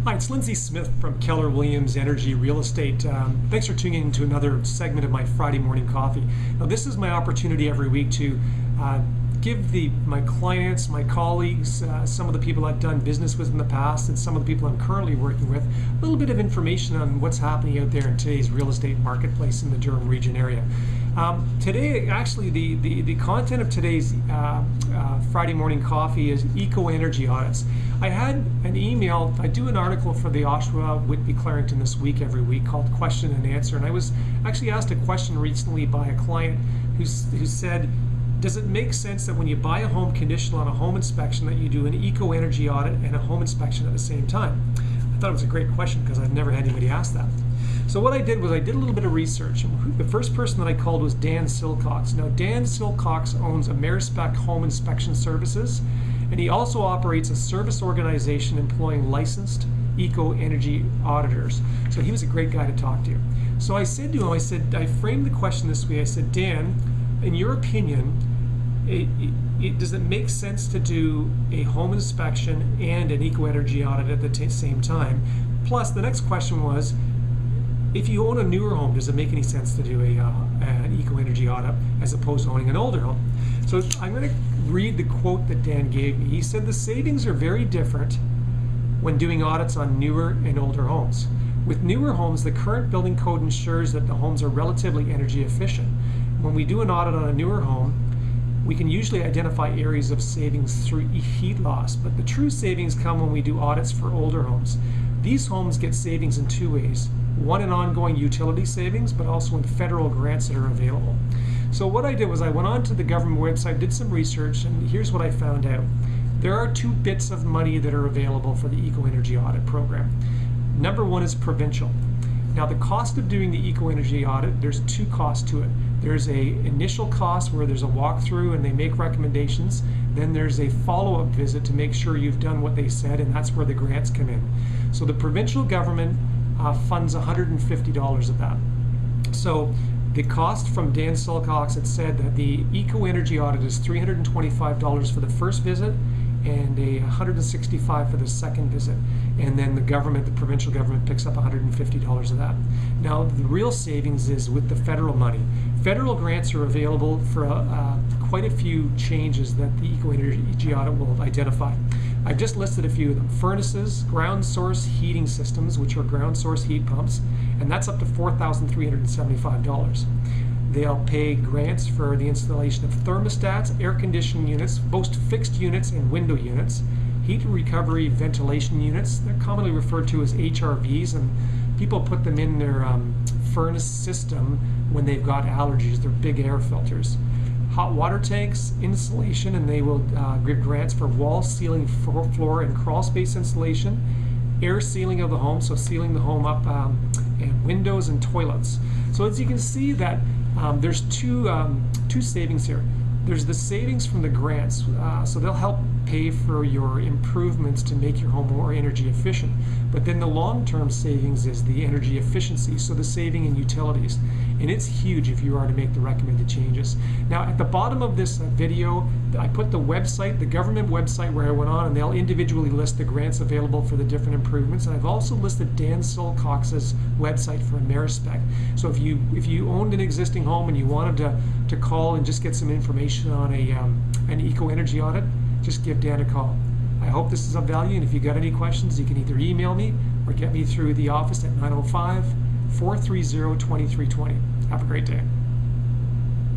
Hi, it's Lindsay Smith from Keller Williams Energy Real Estate. Thanks for tuning in to another segment of my Friday morning coffee. Now, this is my opportunity every week to give my clients, my colleagues, some of the people I've done business with in the past, and some of the people I'm currently working with, a little bit of information on what's happening out there in today's real estate marketplace in the Durham region area. Today, actually, the content of today's Friday morning coffee is eco-energy audits. I had an email. I do an article for the Oshawa, Whitby, Clarington this week every week called Question and Answer, and I was actually asked a question recently by a client who said, does it make sense that when you buy a home conditional on a home inspection that you do an eco-energy audit and a home inspection at the same time? I thought it was a great question because I've never had anybody ask that. So what I did was I did a little bit of research. The first person that I called was Dan Silcox. Now, Dan Silcox owns Amerispec Home Inspection Services, and he also operates a service organization employing licensed eco-energy auditors. So he was a great guy to talk to. So I said to him, I framed the question this way. I said, Dan, in your opinion, does it make sense to do a home inspection and an eco-energy audit at the same time? Plus, the next question was, if you own a newer home, does it make any sense to do an eco-energy audit as opposed to owning an older home? So I'm going to read the quote that Dan gave me. He said, the savings are very different when doing audits on newer and older homes. With newer homes, the current building code ensures that the homes are relatively energy efficient. When we do an audit on a newer home, we can usually identify areas of savings through heat loss, but the true savings come when we do audits for older homes. These homes get savings in two ways. One, in ongoing utility savings, but also in federal grants that are available. So what I did was I went on to the government website, did some research, and here's what I found out. There are two bits of money that are available for the eco-energy audit program. Number one is provincial. Now, the cost of doing the eco-energy audit, there's two costs to it. There's a initial cost where there's a walkthrough and they make recommendations. Then there's a follow-up visit to make sure you've done what they said, and that's where the grants come in. So the provincial government funds $150 of that. So the cost from Dan Silcox had said that the eco-energy audit is $325 for the first visit and $165 for the second visit, and then the provincial government picks up $150 of that. Now, the real savings is with the federal money. Federal grants are available for quite a few changes that the eco-energy audit will identify. I've just listed a few of them. Furnaces, ground source heating systems, which are ground source heat pumps, and that's up to $4,375. They'll pay grants for the installation of thermostats, air conditioning units, both fixed units and window units, heat recovery ventilation units. They're commonly referred to as HRVs, and people put them in their furnace system when they've got allergies. They're big air filters. Hot water tanks, insulation, and they will give grants for wall, ceiling, floor, and crawl space insulation, air sealing of the home, so sealing the home up, and windows and toilets. So as you can see that there's two savings here. There's the savings from the grants, so they'll help pay for your improvements to make your home more energy efficient. But then the long-term savings is the energy efficiency, so the saving in utilities. And it's huge if you are to make the recommended changes. Now, at the bottom of this video, I put the website, the government website where I went on, and they'll individually list the grants available for the different improvements. And I've also listed Dan Silcox's website for Amerispec. So if you owned an existing home and you wanted to call and just get some information on an eco-energy audit, just give Dan a call. I hope this is of value, and if you got any questions, you can either email me or get me through the office at 905-430-2320. Have a great day.